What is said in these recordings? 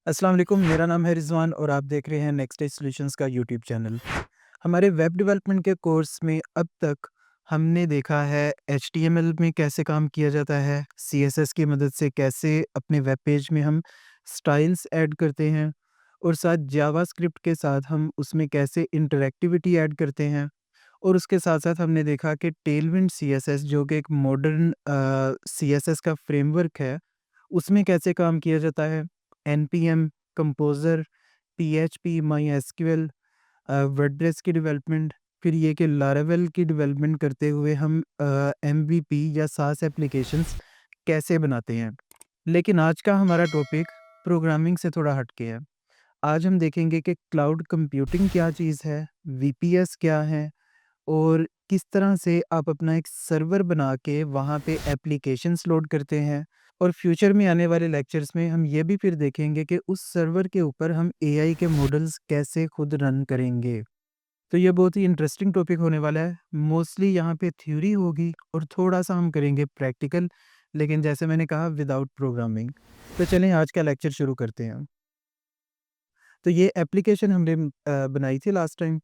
अस्सलाम वालेकुम, मेरा नाम है रिज़वान और आप देख रहे हैं नेक्स्ट डे सॉल्यूशंस का यूट्यूब चैनल। हमारे वेब डेवलपमेंट के कोर्स में अब तक हमने देखा है एचटीएमएल में कैसे काम किया जाता है, सीएसएस की मदद से कैसे अपने वेब पेज में हम स्टाइल्स ऐड करते हैं और साथ जावास्क्रिप्ट के साथ हम उसमें कैसे इंटरैक्टिविटी ऐड करते हैं। और उसके साथ-साथ हमने देखा कि टेलविंड सीएसएस जो कि एक मॉडर्न सीएसएस का फ्रेमवर्क है, उसमें कैसे काम किया जाता है। NPM, composer, PHP, MySQL, WordPress की डेवलपमेंट, फिर ये कि लारावेल की डेवलपमेंट करते हुए हम एमवीपी या सास एप्लीकेशंस कैसे बनाते हैं। लेकिन आज का हमारा टॉपिक प्रोग्रामिंग से थोड़ा हट के है। आज हम देखेंगे कि क्लाउड कंप्यूटिंग क्या चीज़ है, वीपीएस क्या है और किस तरह से आप अपना एक सर्वर बना के वहाँ पे एप्लीकेशंस लोड करते हैं। और फ्यूचर में आने वाले लेक्चर्स में हम ये भी फिर देखेंगे कि उस सर्वर के ऊपर हम एआई के मॉडल्स कैसे खुद रन करेंगे। तो ये बहुत ही इंटरेस्टिंग टॉपिक होने वाला है। मोस्टली यहाँ पे थ्योरी होगी और थोड़ा-सा हम करेंगे प्रैक्टिकल, लेकिन जैसे मैंने कहा विदाउट प्रोग्रामिंग। तो चलें आज का लेक्चर शुरू करते हैं। तो ये एप्लीकेशन हमने बनाई थी लास्ट टाइम।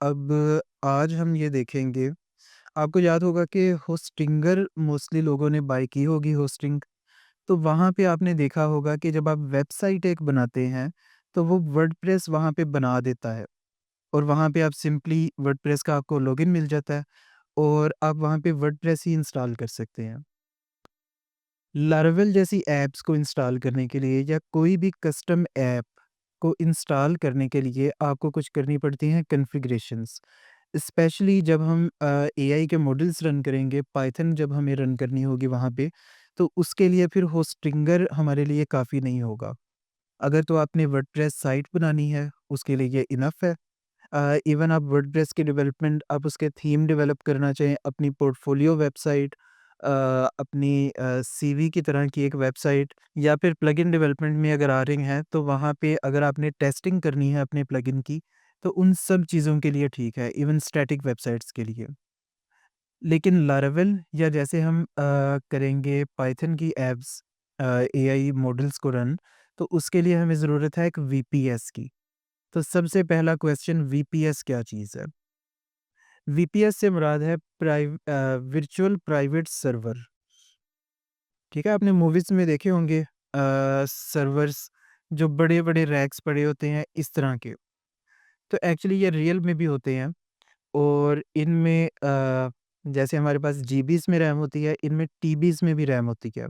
अब आज हम ये देखेंगे, आपको याद होगा कि होस्टिंगर मोस्टली लोगों ने बाय की होगी होस्टिंग। तो वहाँ पे आपने देखा होगा कि जब आप वेबसाइट एक बनाते हैं, तो वो वर्डप्रेस वहाँ पे बना देता है और वहाँ पे आप सिंपली वर्डप्रेस का आपको लॉगिन मिल जाता है और आप वहाँ पे वर्डप्रेस ही इंस्टॉल कर सकते हैं। लारावेल जैसी ऐप्स को इंस्टॉल करने के लिए या कोई भी कस्टम ऐप को इंस्टॉल करने के लिए आपको कुछ करनी पड़ती हैं कॉन्फ़िगरेशंस। स्पेशली जब हम एआई के मॉडल्स रन करेंगे, पाइथन जब हमें रन करनी होगी वहाँ पे, तो उसके लिए फिर होस्टिंगर हमारे लिए काफ़ी नहीं होगा। अगर तो आपने वर्डप्रेस साइट बनानी है, उसके लिए ये इनफ है। इवन आप वर्डप्रेस की डेवलपमेंट आप उसके थीम डेवलप करना चाहें, अपनी पोर्टफोलियो वेबसाइट, अपनी सीवी की तरह की एक वेबसाइट या फिर प्लगइन डेवलपमेंट में अगर आ रही हैं, तो वहाँ पे अगर आपने टेस्टिंग करनी है अपने प्लगइन की, तो उन सब चीज़ों के लिए ठीक है, इवन स्टैटिक वेबसाइट्स के लिए। लेकिन लारावेल या जैसे हम करेंगे पाइथन की ऐप्स एआई मॉडल्स को रन, तो उसके लिए हमें ज़रूरत है एक वीपीएस की। तो सबसे पहला क्वेश्चन, वीपीएस क्या चीज़ है? वीपीएस से मुराद है वर्चुअल प्राइवेट सर्वर। ठीक है, आपने मूवीज़ में देखे होंगे सर्वर्स जो बड़े-बड़े रैक्स पड़े होते हैं इस तरह के। तो एक्चुअली ये रियल में भी होते हैं और इनमें जैसे हमारे पास जीबीज़ में रैम होती है, इनमें टीबीज़ में भी रैम होती है।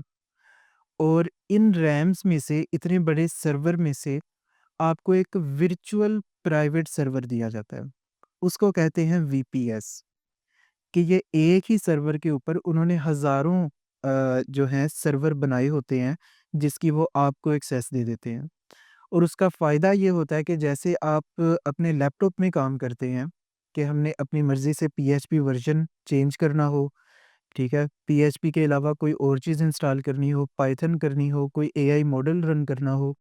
और इन रैम्स में से, इतने बड़े सर्वर में से आपको एक वर्चुअल प्राइवेट सर्वर दिया जाता है। उसको कहते हैं वीपीएस। कि ये एक ही सर्वर के ऊपर उन्होंने हज़ारों जो हैं सर्वर बनाए होते हैं, जिसकी वो आपको एक्सेस दे देते हैं। और उसका फ़ायदा ये होता है कि जैसे आप अपने लैपटॉप में काम करते हैं, कि हमने अपनी मर्ज़ी से पीएचपी वर्ज़न चेंज करना हो, ठीक है? पीएचपी के अलावा कोई और चीज़ इंस्टॉल करनी हो, पाइथन करनी हो, कोई एआई मॉडल रन करना हो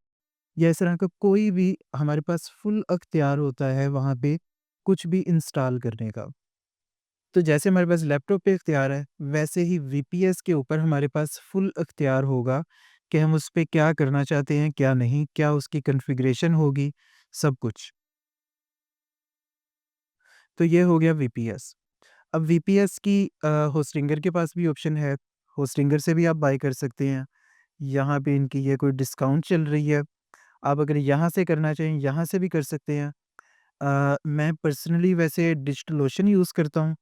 या इस तरह का कोई भी, हमारे पास फुल अख्तियार होता है वहाँ पे कुछ भी इंस्टॉल करने का। तो जैसे हमारे पास लैपटॉप पे इख्तियार है, वैसे ही वीपीएस के ऊपर हमारे पास फुल इख्तियार होगा कि हम उस पे क्या करना चाहते हैं, क्या नहीं, क्या उसकी कॉन्फ़िगरेशन होगी, सब कुछ। तो ये हो गया वीपीएस। अब वीपीएस की होस्टिंगर के पास भी ऑप्शन है, होस्टिंगर से भी आप बाय कर सकते हैं। यहाँ पे इनकी ये कोई डिस्काउंट चल रही है, आप अगर यहाँ से करना चाहें, यहाँ से भी कर सकते हैं। मैं पर्सनली वैसे डिजिटलओशन यूज़ करता हूँ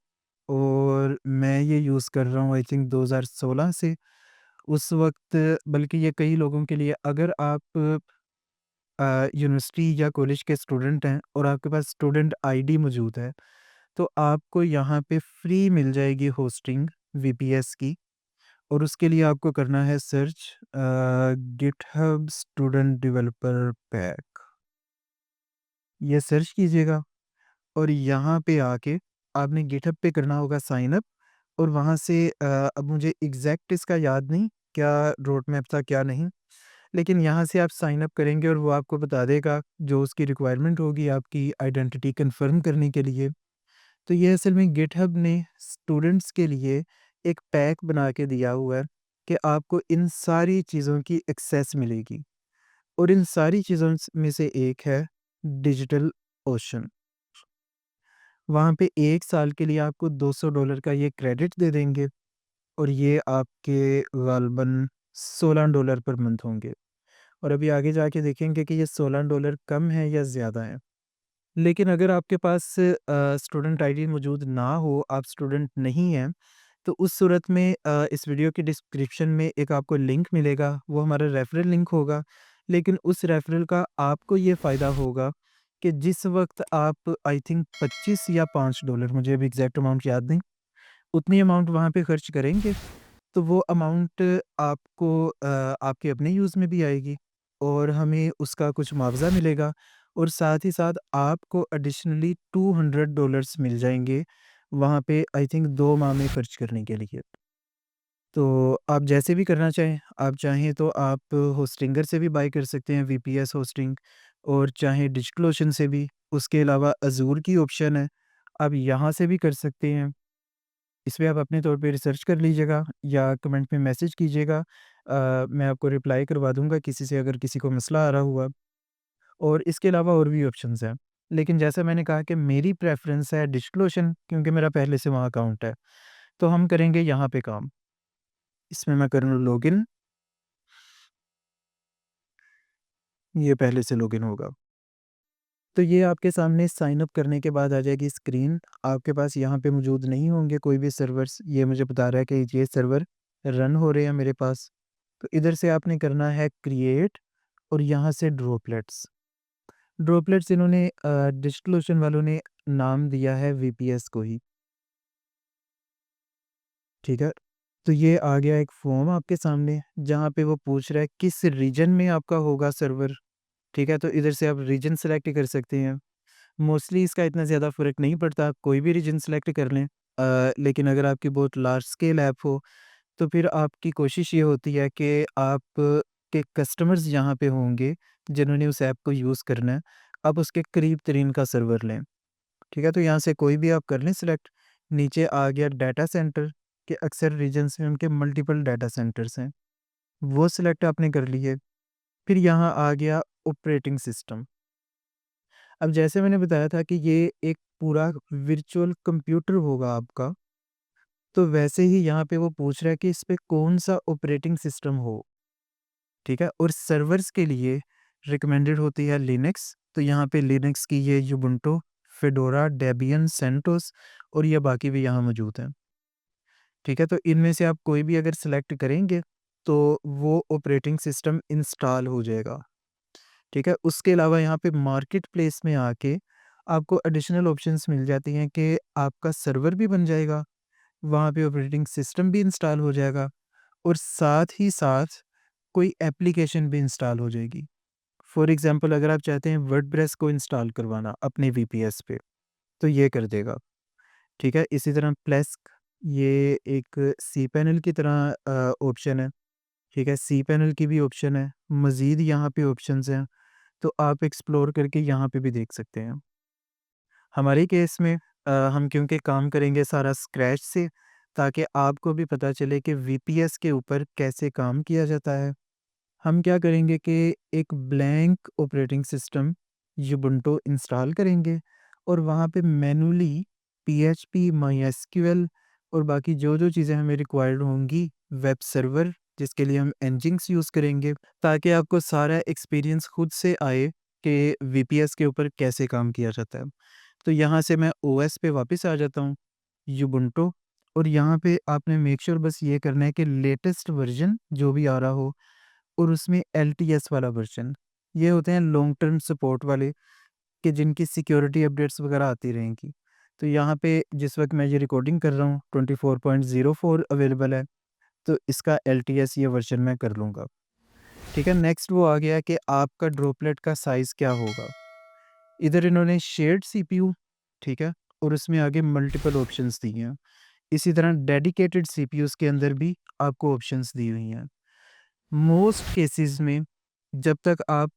और मैं ये यूज़ कर रहा हूँ आई थिंक 2016 से। उस वक़्त बल्कि ये कई लोगों के लिए, अगर आप यूनिवर्सिटी या कॉलेज के स्टूडेंट हैं और आपके पास स्टूडेंट आईडी मौजूद है, तो आपको यहाँ पे फ्री मिल जाएगी होस्टिंग वीपीएस की। और उसके लिए आपको करना है search GitHub student developer pack. ये सर्च कीजिएगा और यहाँ पे आके आपने गिटहब पे करना होगा साइन अप और वहाँ से अब मुझे एग्ज़ैक्ट इसका याद नहीं, क्या रोड मैप था क्या नहीं। लेकिन यहाँ से आप साइन अप करेंगे और वो आपको बता देगा जो उसकी रिक्वायरमेंट होगी आपकी आइडेंटिटी कन्फर्म करने के लिए। तो ये असल में गिटहब ने स्टूडेंट्स के लिए एक पैक बना के दिया हुआ है कि आपको इन सारी चीज़ों की एक्सेस मिलेगी। और इन सारी चीज़ों में से एक है डिजिटल ओशन। वहाँ पे 1 साल के लिए आपको $200 का ये क्रेडिट दे देंगे और ये आपके ग़ालिबन $16 पर मंथ होंगे। और अभी आगे जाके देखेंगे कि ये $16 कम है या ज़्यादा है। लेकिन अगर आपके पास स्टूडेंट आईडी मौजूद ना हो, आप स्टूडेंट नहीं हैं, तो उस सूरत में इस वीडियो के डिस्क्रिप्शन में एक आपको लिंक मिलेगा, वो हमारा रेफ़रल लिंक होगा। लेकिन उस रेफ़रल का आपको ये फ़ायदा होगा कि जिस वक़्त आप आई थिंक 25 या $5 मुझे अभी एग्ज़ैक्ट अमाउंट याद नहीं, उतनी अमाउंट वहाँ पे खर्च करेंगे, तो वो अमाउंट आपको आपके अपने यूज़ में भी आएगी और हमें उसका कुछ मुआवज़ा मिलेगा और साथ ही साथ आपको एडिशनली $200 मिल जाएँगे, वहाँ पे आई थिंक 2 माह में खर्च करने के लिए। तो आप जैसे भी करना चाहें, आप चाहें तो आप होस्टिंगर से भी बाय कर सकते हैं, वीपीएस होस्टिंग, और चाहें डिजिटल से भी। उसके अलावा अज़ूर की ऑप्शन है, आप यहाँ से भी कर सकते हैं। इस पे आप अपने तौर पे रिसर्च कर लीजिएगा या कमेंट में मैसेज कीजिएगा। मैं आपको रिप्लाई करवा दूँगा किसी से अगर किसी को मसला आ रहा हुआ। और इसके अलावा और भी ऑप्शंस हैं। लेकिन जैसा मैंने कहा कि मेरी प्रेफ़रेंस है डिजिटल ओशन, क्योंकि मेरा पहले से वहाँ अकाउंट है। तो हम करेंगे यहाँ पे काम। इसमें मैं करूँ लॉगिन, ये पहले से लॉगिन होगा। तो ये आपके सामने साइन अप करने के बाद आ जाएगी स्क्रीन। आपके पास यहाँ पे मौजूद नहीं होंगे कोई भी सर्वर्स। ये मुझे बता रहा है कि ये सर्वर रन हो रहे हैं मेरे पास। तो इधर से आपने करना है क्रिएट और यहाँ से ड्रॉपलेट्स। ड्रॉपलेट्स इन्होंने डिजिटल ओशन वालों ने नाम दिया है वीपीएस को ही, ठीक है? तो ये आ गया एक फॉर्म आपके सामने, जहाँ पे वो पूछ रहा है किस रीजन में आपका होगा सर्वर, ठीक है? तो इधर से आप रीजन सेलेक्ट कर सकते हैं। मोस्टली इसका इतना ज़्यादा फ़र्क नहीं पड़ता, आप कोई भी रीजन सेलेक्ट कर लें। लेकिन अगर आपकी बहुत लार्ज स्केल ऐप हो, तो फिर आपकी कोशिश ये होती है कि आप के कस्टमर्स जहाँ पे होंगे, जिन्होंने उस ऐप को यूज़ करना है, आप उसके करीब तरीन का सर्वर लें। ठीक है? तो यहाँ से कोई भी आप कर लें सिलेक्ट। नीचे आ गया डाटा सेंटर, के अक्सर रीजन्स में उनके मल्टीपल डाटा सेंटर्स हैं, वो सिलेक्ट आपने कर लिए। फिर यहाँ आ गया ऑपरेटिंग सिस्टम। अब जैसे मैंने बताया था कि ये एक पूरा वर्चुअल कंप्यूटर होगा आपका, तो वैसे ही यहाँ पे वो पूछ रहा है कि इस पे कौन-सा ऑपरेटिंग सिस्टम हो, ठीक है? और सर्वर्स के लिए रिकमेंडेड होती है लिनक्स, तो यहाँ पे लिनक्स की ये यूबुंटू, फेडोरा, डेबियन, सेंटोस और ये बाकी भी यहाँ मौजूद हैं, ठीक है? तो इनमें से आप कोई भी अगर सेलेक्ट करेंगे, तो वो ऑपरेटिंग सिस्टम इंस्टॉल हो जाएगा, ठीक है? उसके अलावा यहाँ पे मार्केट प्लेस में आके आपको एडिशनल ऑप्शंस मिल जाती हैं कि आपका सर्वर भी बन जाएगा, वहाँ पे ऑपरेटिंग सिस्टम भी इंस्टॉल हो जाएगा और साथ ही साथ कोई एप्लीकेशन भी इंस्टॉल हो जाएगी। फॉर एग्ज़ाम्पल अगर आप चाहते हैं वर्डप्रेस को इंस्टॉल करवाना अपने वीपीएस पे, तो ये कर देगा, ठीक है? इसी तरह प्लेस्क, ये एक cpanel की तरह ऑप्शन है, ठीक है? cpanel की भी ऑप्शन है, मज़ीद यहाँ पे ऑप्शंस हैं, तो आप एक्सप्लोर करके यहाँ पे भी देख सकते हैं। हमारे केस में हम क्योंकि काम करेंगे सारा स्क्रैच से, ताकि आपको भी पता चले कि वीपीएस के ऊपर कैसे काम किया जाता है। हम क्या करेंगे कि एक ब्लैंक ऑपरेटिंग सिस्टम यूबुंटू इंस्टॉल करेंगे और वहाँ पे मैन्युअली पीएचपी, माईएसक्यूएल और बाकी जो-जो चीज़ें हमें रिक्वायर्ड होंगी, वेब सर्वर जिसके लिए हम nginx यूज़ करेंगे, ताकि आपको सारा एक्सपीरियंस खुद से आए कि वीपीएस के ऊपर कैसे काम किया जाता है। तो यहाँ से मैं ओएस पे वापस आ जाता हूँ, यूबुंटू, और यहाँ पे आपने मेक श्योर बस ये करना है कि लेटेस्ट वर्ज़न जो भी आ रहा हो और उसमें एलटीएस वाला वर्ज़न। ये होते हैं लॉन्ग टर्म सपोर्ट वाले, कि जिनकी सिक्योरिटी अपडेट्स वगैरह आती रहेंगी। तो यहाँ पे जिस वक़्त मैं ये रिकॉर्डिंग कर रहा हूँ 24.04 अवेलेबल है, तो इसका एलटीएस ये वर्ज़न मैं कर लूँगा। ठीक है, नेक्स्ट वो आ गया कि आपका ड्रॉपलेट का साइज़ क्या होगा। इधर इन्होंने शेयर्ड सीपीयू, ठीक है, और उसमें आगे मल्टीपल ऑप्शंस दिए हैं। इसी तरह डेडिकेटेड सीपीयूज़ के अंदर भी आपको ऑप्शंस दी हुई हैं। मोस्ट केसेस में जब तक आप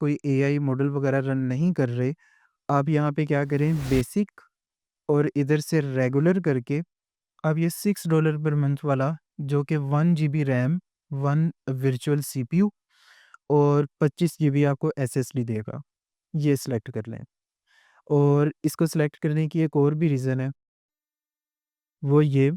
कोई एआई मॉडल वगैरह रन नहीं कर रहे, आप यहाँ पे क्या करें, बेसिक और इधर से रेगुलर करके आप ये $6 पर मंथ वाला, जो कि 1 जीबी रैम, 1 वर्चुअल सीपीयू और 25 जीबी आपको एसएसडी देगा। ये सिलेक्ट कर लें। और इसको सिलेक्ट करने की एक और भी रीज़न है, वो ये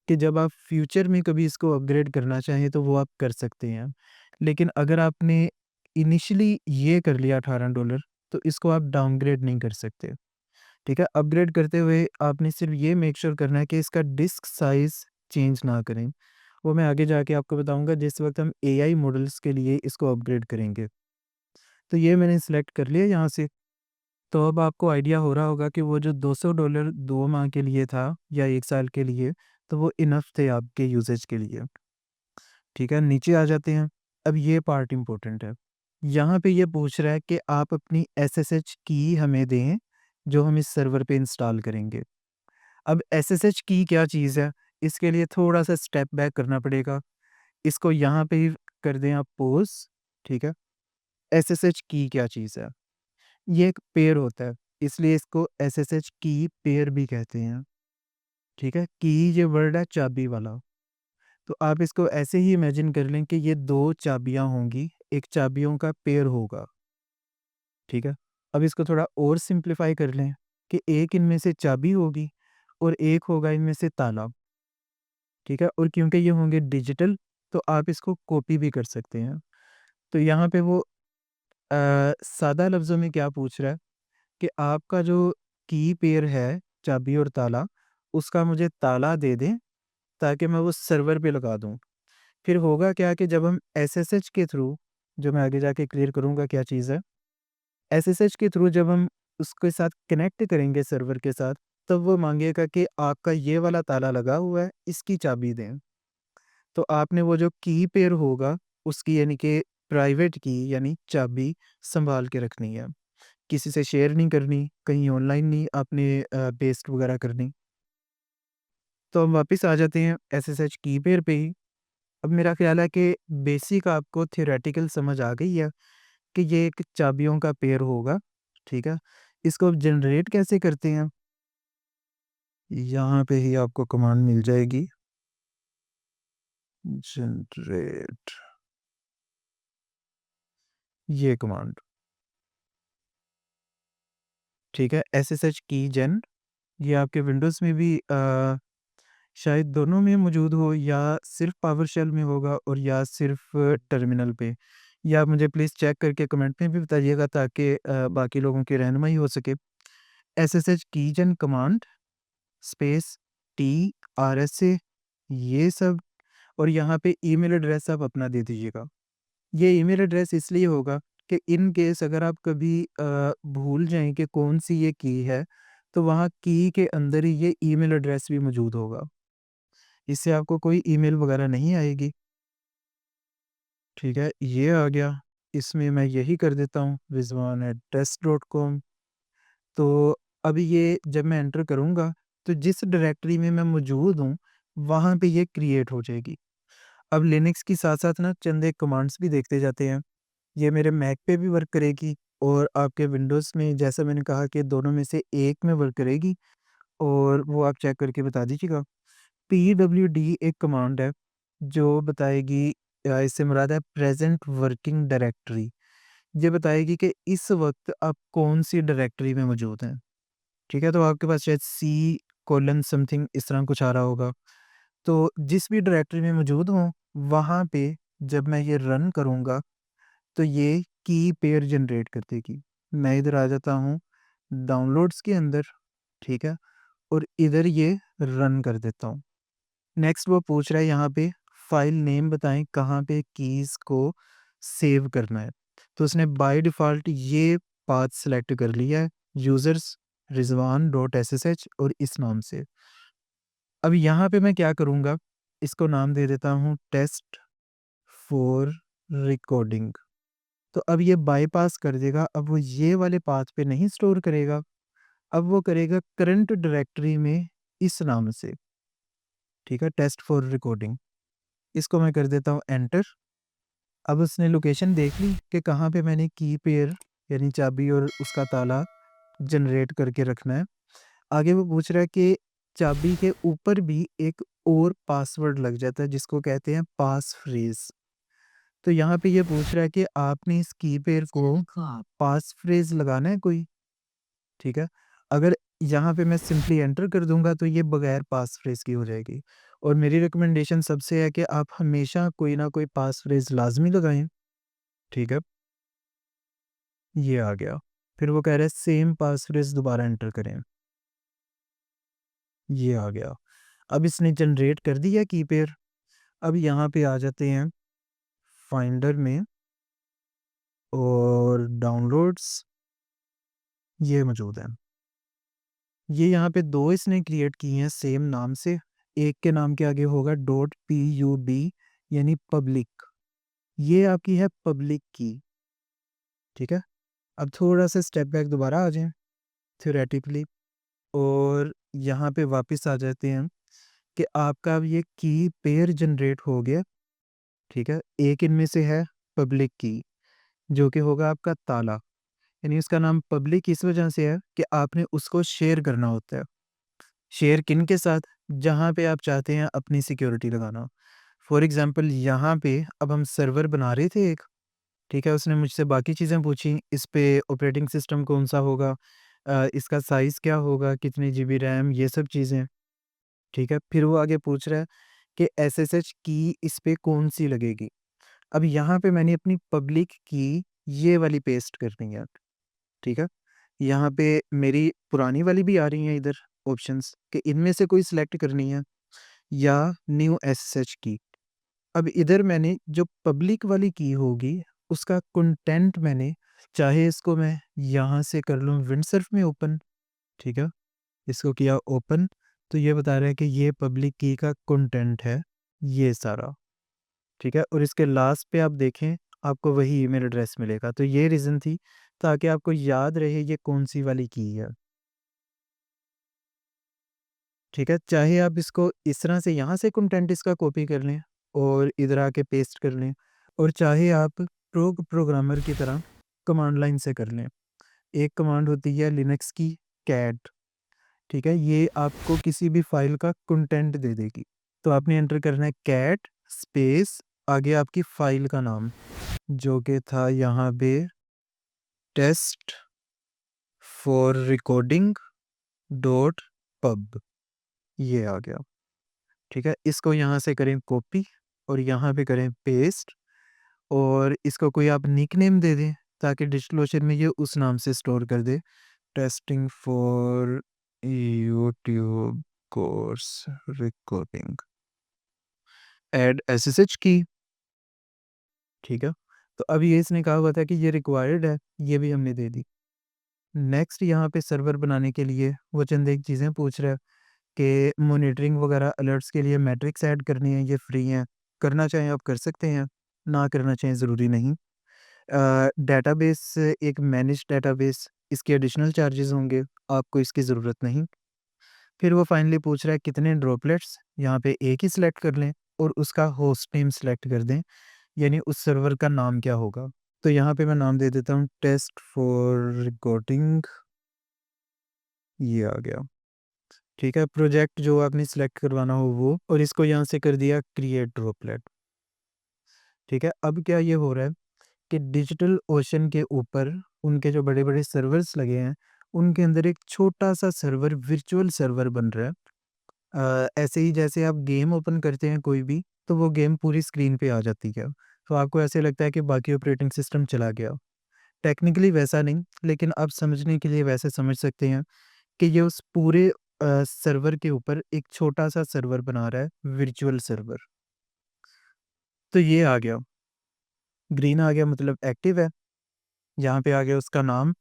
कि जब आप फ्यूचर में कभी इसको अपग्रेड करना चाहें तो वो आप कर सकते हैं। लेकिन अगर आपने इनिशियली ये कर लिया $18, तो इसको आप डाउनग्रेड नहीं कर सकते। ठीक है? अपग्रेड करते हुए आपने सिर्फ़ ये मेक श्योर करना है कि इसका डिस्क साइज़ चेंज ना करें। वो मैं आगे जाके आपको बताऊँगा जिस वक़्त हम एआई मॉडल्स के लिए इसको अपग्रेड करेंगे। तो ये मैंने सिलेक्ट कर लिया यहाँ से। तो अब आपको आइडिया हो रहा होगा कि वो जो $200 2 माह के लिए था या 1 साल के लिए, तो वो इनफ़ थे आपके यूसेज के लिए। ठीक है, नीचे आ जाते हैं। अब ये पार्ट इम्पोर्टेंट है। यहाँ पे ये पूछ रहा है कि आप अपनी एसएसएच की हमें दें, जो हम इस सर्वर पे इंस्टॉल करेंगे। अब एसएसएच की क्या चीज़ है? इसके लिए थोड़ा-सा स्टेप बैक करना पड़ेगा। इसको यहाँ पे ही कर दें आप पॉज़, ठीक है? एसएसएच की क्या चीज़ है? ये एक पेयर होता है, इसलिए इसको एसएसएच की पेयर भी कहते हैं, ठीक है? की ये वर्ड है चाबी वाला, तो आप इसको ऐसे ही इमेजिन कर लें कि ये 2 चाबियाँ होंगी, एक चाबियों का पेयर होगा, ठीक है? अब इसको थोड़ा और सिम्प्लीफाई कर लें कि एक इनमें से चाबी होगी और एक होगा इनमें से ताला, ठीक है? और क्योंकि ये होंगे डिजिटल, तो आप इसको कॉपी भी कर सकते हैं। तो यहाँ पे वो सादा लफ्ज़ों में क्या पूछ रहा है कि आपका जो की पेयर है, चाबी और ताला, उसका मुझे ताला दे दें, ताकि मैं वो सर्वर पे लगा दूँ। फिर होगा क्या कि जब हम एसएसएच के थ्रू, जो मैं आगे जाके क्लियर करूँगा क्या चीज़ है, एसएसएच के थ्रू जब हम उसके साथ कनेक्ट करेंगे सर्वर के साथ, तब वो माँगेगा कि आपका ये वाला ताला लगा हुआ है, इसकी चाबी दें। तो आपने वो जो की पेयर होगा, उसकी यानी कि प्राइवेट की यानी चाबी सँभाल के रखनी है। किसी से शेयर नहीं करनी, कहीं ऑनलाइन नहीं आपने पेस्ट वगैरह करनी। तो हम वापस आ जाते हैं एसएसएच कीपैड पे ही। अब मेरा ख़्याल है कि बेसिक आपको थ्योरेटिकल समझ आ गई है कि ये एक चाबियों का पेयर होगा, ठीक है? इसको जनरेट कैसे करते हैं? यहाँ पे ही आपको कमांड मिल जाएगी, जनरेट, ये कमांड, ठीक है? एसएसएच कीजन, ये आपके विंडोज़ में भी शायद दोनों में मौजूद हो, या सिर्फ़ पावरशेल में होगा और या सिर्फ़ टर्मिनल पे। या आप मुझे प्लीज़ चेक करके कमेंट में भी बताइएगा, ताकि बाकी लोगों की रहनुमाई हो सके। एसएसएच कीजन कमांड स्पेस TRSA, ये सब, और यहाँ पे ईमेल एड्रेस आप अपना दे दीजिएगा। ये ईमेल एड्रेस इसलिए होगा कि इन केस अगर आप कभी भूल जाएँ कि कौन-सी ये की है, तो वहाँ की के अंदर ही ये ईमेल एड्रेस भी मौजूद होगा। इससे आपको कोई ईमेल वगैरह नहीं आएगी, ठीक है? ये आ गया, इसमें मैं यही कर देता हूँ rizwan@test.com। तो अभी ये जब मैं एंटर करूँगा, तो जिस डायरेक्टरी में मैं मौजूद हूँ, वहाँ पे ये क्रिएट हो जाएगी। अब लिनक्स के साथ-साथ ना चंद एक कमांड्स भी देखते जाते हैं। ये मेरे मैक पे भी वर्क करेगी और आपके विंडोज़ में, जैसा मैंने कहा कि दोनों में से एक में वर्क करेगी, और वो आप चेक करके बता दीजिएगा। पीडब्ल्यूडी एक कमांड है, जो बताएगी, इससे मुराद है प्रेज़ेंट वर्किंग डायरेक्टरी। ये बताएगी कि इस वक़्त आप कौन-सी डायरेक्टरी में मौजूद हैं, ठीक है? तो आपके पास शायद सी कोलन समथिंग इस तरह कुछ आ रहा होगा। तो जिस भी डायरेक्टरी में मौजूद हों, वहाँ पे जब मैं ये रन करूँगा, तो ये की पेयर जनरेट कर देगी। मैं इधर आ जाता हूँ डाउनलोड्स के अंदर, ठीक है? और इधर ये रन कर देता हूँ। नेक्स्ट वो पूछ रहा है यहाँ पे फाइल नेम बताएँ, कहाँ पे कीज़ को सेव करना है। तो उसने बाय डिफ़ॉल्ट ये पाथ सेलेक्ट कर लिया है, यूज़र्स रिज़वान डॉट एसएसएच और इस नाम से। अब यहाँ पे मैं क्या करूँगा, इसको नाम दे देता हूँ टेस्ट फॉर रिकॉर्डिंग। तो अब ये बायपास कर देगा, अब वो ये वाले पाथ पे नहीं स्टोर करेगा, अब वो करेगा करंट डायरेक्टरी में इस नाम से, ठीक है? Test for recording. इसको मैं कर देता हूँ एंटर। अब उसने लोकेशन देख ली कि कहाँ पे मैंने की पेयर यानी चाबी और उसका ताला जनरेट करके रखना है। आगे वो पूछ रहा है कि चाबी के ऊपर भी एक और पासवर्ड लग जाता है, जिसको कहते हैं पास फ्रेज़। तो यहाँ पे ये पूछ रहा है कि आपने इस की पेयर को पास फ्रेज़ लगाना है कोई, ठीक है? अगर यहाँ पे मैं सिंपली एंटर कर दूँगा तो ये बगैर पास फ्रेज़ की हो जाएगी और मेरी रिकमेंडेशन सबसे है कि आप हमेशा कोई ना कोई पास फ्रेज़ लाज़मी लगाएँ, ठीक है? ये आ गया। फिर वो कह रहा है सेम पास फ्रेज़ दोबारा एंटर करें, ये आ गया। अब इसने जनरेट कर दिया की पेयर। अब यहाँ पे आ जाते हैं फाइंडर में और डाउनलोड्स, ये मौजूद है। ये यहाँ पे 2 इसने क्रिएट किए हैं सेम नाम से। एक के नाम के आगे होगा .pub यानी पब्लिक। ये आपकी है पब्लिक की, ठीक है? अब थोड़ा-सा स्टेप बैक दोबारा आ जाएँ थ्योरेटिकली और यहाँ पे वापस आ जाते हैं कि आपका अब ये की पेयर जनरेट हो गया, ठीक है? एक इनमें से है पब्लिक की, जो कि होगा आपका ताला। यानी उसका नाम पब्लिक इस वजह से है कि आपने उसको शेयर करना होता है। शेयर किन के साथ? जहाँ पे आप चाहते हैं अपनी सिक्योरिटी लगाना। फॉर एग्ज़ाम्पल यहाँ पे अब हम सर्वर बना रहे थे एक, ठीक है? उसने मुझसे बाकी चीज़ें पूछी, इस पे ऑपरेटिंग सिस्टम कौन-सा होगा, इसका साइज़ क्या होगा, कितनी जीबी रैम, ये सब चीज़ें, ठीक है? फिर वो आगे पूछ रहा है कि एसएसएच की इस पे कौन-सी लगेगी? अब यहाँ पे मैंने अपनी पब्लिक की ये वाली पेस्ट करनी है, ठीक है? यहाँ पे मेरी पुरानी वाली भी आ रही हैं इधर ऑप्शंस कि इनमें से कोई सिलेक्ट करनी है या न्यू एसएसएच की। अब इधर मैंने जो पब्लिक वाली की होगी, उसका कंटेंट मैंने चाहे इसको मैं यहाँ से कर लूँ विंडसर्फ में ओपन, ठीक है? इसको किया ओपन, तो ये बता रहा है कि ये पब्लिक की का कंटेंट है, ये सारा, ठीक है? और इसके लास्ट पे आप देखें, आपको वही ईमेल एड्रेस मिलेगा। तो ये रीज़न थी ताकि आपको याद रहे ये कौन-सी वाली की है, ठीक है? चाहे आप इसको इस तरह से यहाँ से कंटेंट इसका कॉपी कर लें और इधर आके पेस्ट कर लें और चाहे आप प्रोग्रामर की तरह कमांड लाइन से कर लें। एक कमांड होती है लिनक्स की कैट, ठीक है? ये आपको किसी भी फ़ाइल का कंटेंट दे देगी। तो आपने एंटर करना है कैट स्पेस आगे आपकी फ़ाइल का नाम, जो कि था यहाँ पे test for recording dot pub, ये आ गया, ठीक है? इसको यहाँ से करें कॉपी और यहाँ पे करें पेस्ट और इसको कोई आप निकनेम दे दें ताकि डिस्क्लोजर में ये उस नाम से स्टोर कर दे, testing for YouTube course recording, add SSH की, ठीक है? तो अब ये इसने कहा हुआ था कि ये रिक्वायर्ड है, ये भी हमने दे दी। नेक्स्ट यहाँ पे सर्वर बनाने के लिए वो चंद एक चीज़ें पूछ रहा है कि मॉनिटरिंग वगैरह अलर्ट्स के लिए मैट्रिक्स ऐड करनी है, ये फ्री हैं। करना चाहें आप कर सकते हैं, ना करना चाहें ज़रूरी नहीं। डेटाबेस एक मैनेज्ड डेटाबेस, इसके एडिशनल चार्जेज़ होंगे, आपको इसकी ज़रूरत नहीं। फिर वो फाइनली पूछ रहा है कितने ड्रॉपलेट्स, यहाँ पे एक ही सिलेक्ट कर लें और उसका होस्ट नेम सिलेक्ट कर दें, यानी उस सर्वर का नाम क्या होगा। तो यहाँ पे मैं नाम दे देता हूँ टेस्ट फॉर रिकॉर्डिंग, ये आ गया, ठीक है? प्रोजेक्ट जो आपने सिलेक्ट करवाना हो वो और इसको यहाँ से कर दिया क्रिएट ड्रॉपलेट, ठीक है? अब क्या ये हो रहा है कि डिजिटल ओशन के ऊपर उनके जो बड़े-बड़े सर्वर्स लगे हैं, उनके अंदर एक छोटा-सा सर्वर वर्चुअल सर्वर बन रहा है। ऐसे ही जैसे आप गेम ओपन करते हैं कोई भी, तो वो गेम पूरी स्क्रीन पे आ जाती है। तो आपको ऐसे लगता है कि बाकी ऑपरेटिंग सिस्टम चला गया। टेक्निकली वैसा नहीं, लेकिन आप समझने के लिए वैसे समझ सकते हैं कि ये उस पूरे सर्वर के ऊपर एक छोटा-सा सर्वर बना रहा है, वर्चुअल सर्वर। तो ये आ गया, ग्रीन आ गया मतलब एक्टिव है, यहाँ पे आ गया उसका नाम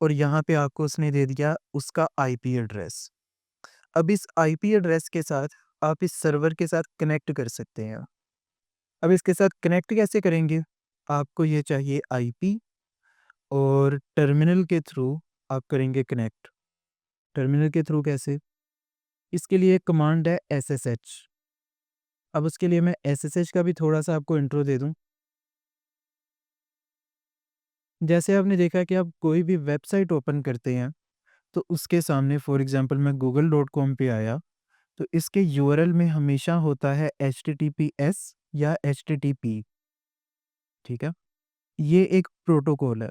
और यहाँ पे आपको उसने दे दिया उसका आईपी एड्रेस। अब इस आईपी एड्रेस के साथ आप इस सर्वर के साथ कनेक्ट कर सकते हैं। अब इसके साथ कनेक्ट कैसे करेंगे? आपको ये चाहिए आईपी और टर्मिनल के थ्रू आप करेंगे कनेक्ट। टर्मिनल के थ्रू कैसे? इसके लिए एक कमांड है एसएसएच। अब उसके लिए मैं एसएसएच का भी थोड़ा-सा आपको इंट्रो दे दूँ। जैसे आपने देखा कि आप कोई भी वेबसाइट ओपन करते हैं, तो उसके सामने फॉर एग्ज़ाम्पल मैं google.com पे आया, तो इसके यूआरएल में हमेशा होता है एचटीटीपीएस या एचटीटीपी। ठीक है? ये एक प्रोटोकॉल है,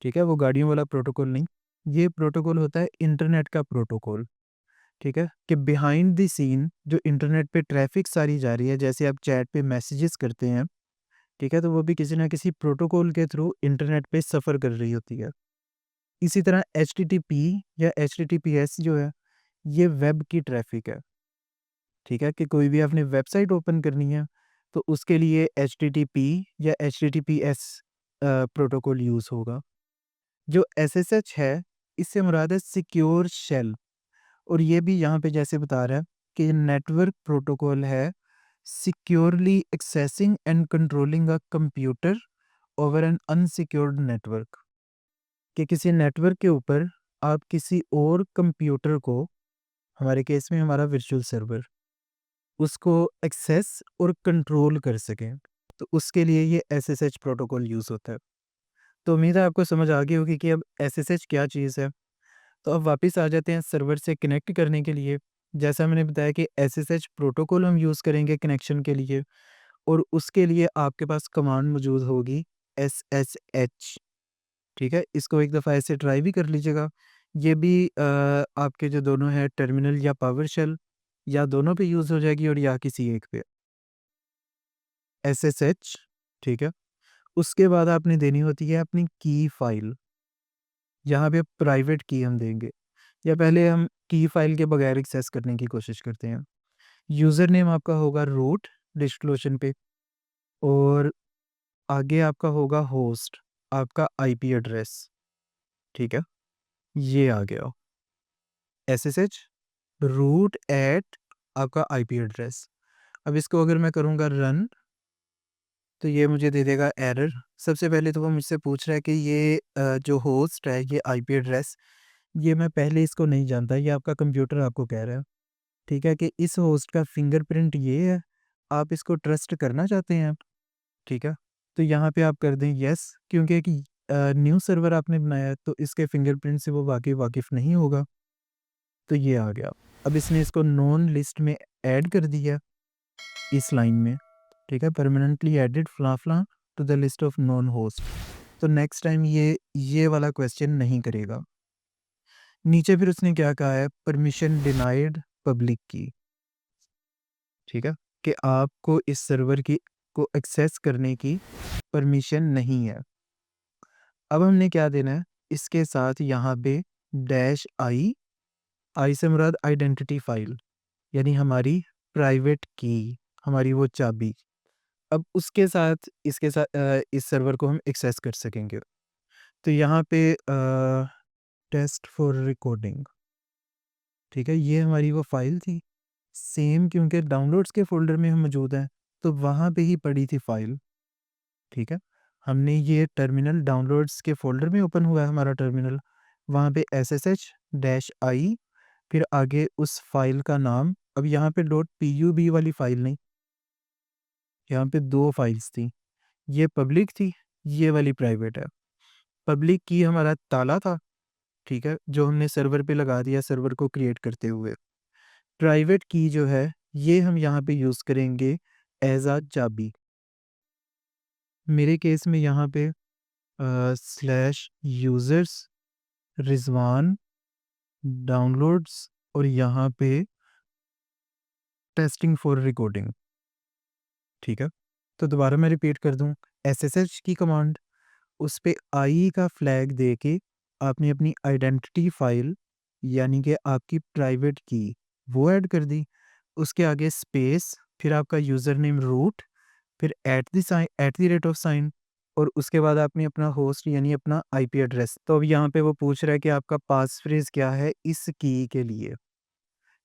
ठीक है? वो गाड़ियों वाला प्रोटोकॉल नहीं, ये प्रोटोकॉल होता है इंटरनेट का प्रोटोकॉल, ठीक है? कि बिहाइंड द सीन जो इंटरनेट पे ट्रैफ़िक सारी जा रही है, जैसे आप चैट पे मैसेजेस करते हैं, ठीक है? तो वो भी किसी न किसी प्रोटोकॉल के थ्रू इंटरनेट पे सफ़र कर रही होती है। इसी तरह एचटीटीपी या एचटीटीपीएस जो है, ये वेब की ट्रैफ़िक है, ठीक है? कि कोई भी आपने वेबसाइट ओपन करनी है, तो उसके लिए एचटीटीपी या एचटीटीपीएस प्रोटोकॉल यूज़ होगा। जो एसएसएच है, इससे मुराद है सिक्योर शेल, और ये भी यहाँ पे जैसे बता रहा है कि ये नेटवर्क प्रोटोकॉल है, securely accessing and controlling a computer over an unsecured network, कि किसी नेटवर्क के ऊपर आप किसी और कंप्यूटर को, हमारे केस में हमारा वर्चुअल सर्वर, उसको एक्सेस और कंट्रोल कर सकें। तो उसके लिए ये एसएसएच प्रोटोकॉल यूज़ होता है। तो उम्मीद है आपको समझ आ गई होगी कि अब एसएसएच क्या चीज़ है। तो अब वापस आ जाते हैं सर्वर से कनेक्ट करने के लिए। जैसा मैंने बताया कि एसएसएच प्रोटोकॉल हम यूज़ करेंगे कनेक्शन के लिए, और उसके लिए आपके पास कमांड मौजूद होगी एसएसएच, ठीक है? इसको एक दफ़ा ऐसे ट्राई भी कर लीजिएगा। ये भी आपके जो दोनों हैं टर्मिनल या पावर शेल, या दोनों पे यूज़ हो जाएगी और या किसी एक पे। एसएसएच, ठीक है? उसके बाद आपने देनी होती है अपनी की फ़ाइल। यहाँ पे प्राइवेट की हम देंगे, या पहले हम की फ़ाइल के बगैर एक्सेस करने की कोशिश करते हैं। यूज़र नेम आपका होगा रूट डिस्क्लोशन पे, और आगे आपका होगा होस्ट, आपका आईपी एड्रेस, ठीक है? ये आ गया एसएसएच रूट एट आपका आईपी एड्रेस। अब इसको अगर मैं करूँगा रन, तो ये मुझे दे देगा एरर। सबसे पहले तो वो मुझसे पूछ रहा है कि ये जो होस्ट है, ये आईपी एड्रेस, ये मैं पहले इसको नहीं जानता, ये आपका कंप्यूटर आपको कह रहा है, ठीक है? कि इस होस्ट का फिंगरप्रिंट ये है, आप इसको ट्रस्ट करना चाहते हैं, ठीक है? तो यहाँ पे आप कर दें येस, क्योंकि एक न्यू सर्वर आपने बनाया है, तो इसके फिंगरप्रिंट से वो वाक़ई वाकिफ़ नहीं होगा। तो ये आ गया। अब इसने इसको नोन लिस्ट में ऐड कर दिया इस लाइन में, ठीक है? परमानेंटली एडेड फलां-फलां to the list of known host. तो नेक्स्ट टाइम ये वाला क्वेश्चन नहीं करेगा। नीचे फिर उसने क्या कहा है, परमिशन डिनाइड पब्लिक की, ठीक है? कि आपको इस सर्वर की को एक्सेस करने की परमिशन नहीं है। अब हमने क्या देना है, इसके साथ यहाँ पे डैश आई, आई से मुराद आइडेंटिटी फाइल, यानी हमारी प्राइवेट की, हमारी वो चाबी। अब उसके साथ इसके साथ इस सर्वर को हम एक्सेस कर सकेंगे। तो यहाँ पे टेस्ट फॉर रिकॉर्डिंग, ठीक है? ये हमारी वो फाइल थी, सेम क्योंकि डाउनलोड्स के फ़ोल्डर में हम मौजूद हैं, तो वहाँ पे ही पड़ी थी फाइल, ठीक है? हमने ये टर्मिनल डाउनलोड्स के फ़ोल्डर में ओपन हुआ है हमारा टर्मिनल, वहाँ पे एसएसएच डैश आई, फिर आगे उस फाइल का नाम। अब यहाँ पे डॉट पीयूबी वाली फाइल नहीं, यहाँ पे 2 फाइल्स थी, ये पब्लिक थी, ये वाली प्राइवेट है। पब्लिक की हमारा ताला था, ठीक है? जो हमने सर्वर पे लगा दिया सर्वर को क्रिएट करते हुए। प्राइवेट की जो है, ये हम यहाँ पे यूज़ करेंगे एज़ अ चाबी। मेरे केस में यहाँ पे स्लैश यूज़र्स रिज़वान डाउनलोड्स, और यहाँ पे टेस्टिंग फॉर रिकॉर्डिंग, ठीक है? तो दोबारा मैं रिपीट कर दूँ, एसएसएच की कमांड, उस पे आई का फ्लैग दे के आपने अपनी आइडेंटिटी फाइल, यानी कि आपकी प्राइवेट की, वो ऐड कर दी। उसके आगे स्पेस, फिर आपका यूज़र नेम रूट, फिर at the rate of sine, और उसके बाद आपने अपना होस्ट यानी अपना आईपी एड्रेस। तो अब यहाँ पे वो पूछ रहा है कि आपका पास फ्रेज़ क्या है इस की के लिए,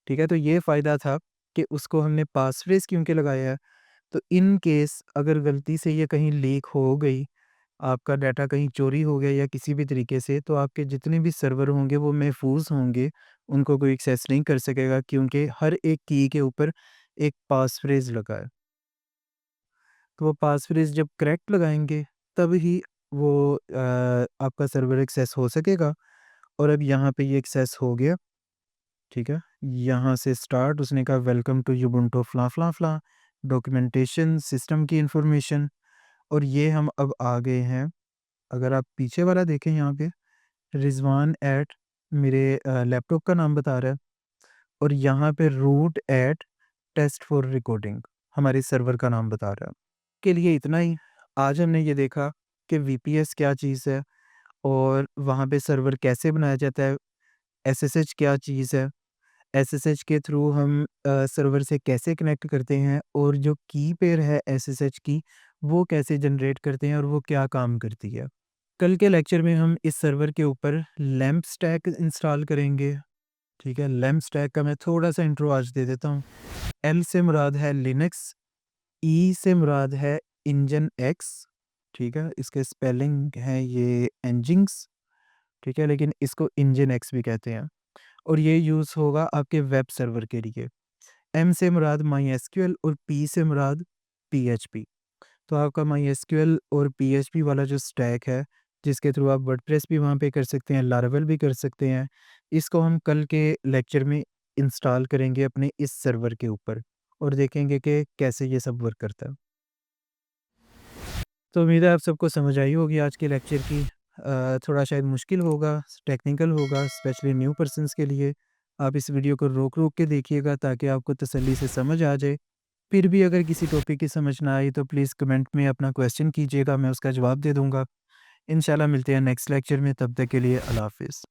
ठीक है? तो ये फ़ायदा था कि उसको हमने पास फ्रेज़ क्योंकि लगाया है, तो इन केस अगर गलती से ये कहीं लीक हो गई, आपका डाटा कहीं चोरी हो गया या किसी भी तरीके से, तो आपके जितने भी सर्वर होंगे वो महफूज़ होंगे, उनको कोई एक्सेस नहीं कर सकेगा, क्योंकि हर एक की के ऊपर एक पास फ्रेज़ लगा है। तो वो पास फ्रेज़ जब करेक्ट लगाएँगे, तब ही वो आपका सर्वर एक्सेस हो सकेगा। और अब यहाँ पे ये एक्सेस हो गया, ठीक है? यहाँ से स्टार्ट उसने कहा वेलकम टू युबुंटू फलां, फलां, फलां, डॉक्यूमेंटेशन, सिस्टम की इन्फॉर्मेशन, और ये हम अब आ गए हैं, अगर आप पीछे वाला देखें यहाँ पे रिज़वान एट मेरे लैपटॉप का नाम बता रहा है और यहाँ पे root at test for recording हमारे सर्वर का नाम बता रहा है। के लिए इतना ही। आज हमने ये देखा कि वीपीएस क्या चीज़ है और वहाँ पे सर्वर कैसे बनाया जाता है, एसएसएच क्या चीज़ है, एसएसएच के थ्रू हम सर्वर से कैसे कनेक्ट करते हैं और जो की पेयर है एसएसएच की, वो कैसे जनरेट करते हैं और वो क्या काम करती है। कल के लेक्चर में हम इस सर्वर के ऊपर लैंप स्टैक इंस्टॉल करेंगे, ठीक है? लैंप स्टैक का मैं थोड़ा-सा इंट्रो आज दे देता हूँ। एल से मुराद है लिनक्स, ई से मुराद है इंजन एक्स, ठीक है? इसके स्पेलिंग है ये एनजिंग्स, ठीक है? लेकिन इसको इंजन एक्स भी कहते हैं और ये यूज़ होगा आपके वेब सर्वर के लिए। एम से मुराद माईएसक्यूएल और पी से मुराद पीएचपी। तो आपका माईएसक्यूएल और पीएचपी वाला जो स्टैक है, जिसके थ्रू आप वर्डप्रेस भी वहाँ पे कर सकते हैं, लारावेल भी कर सकते हैं, इसको हम कल के लेक्चर में इंस्टॉल करेंगे अपने इस सर्वर के ऊपर और देखेंगे कि कैसे ये सब वर्क करता है। तो उम्मीद है आप सबको समझ आई होगी आज के लेक्चर की। थोड़ा शायद मुश्किल होगा, टेक्निकल होगा, स्पेशली न्यू पर्सन्स के लिए। आप इस वीडियो को रोक-रोक के देखिएगा ताकि आपको तसल्ली से समझ आ जाए। फिर भी अगर किसी टॉपिक की समझ ना आई तो प्लीज़ कमेंट में अपना क्वेश्चन कीजिएगा, मैं उसका जवाब दे दूँगा। इंशाल्लाह मिलते हैं नेक्स्ट लेक्चर में, तब तक के लिए अल्लाह हाफ़िज़।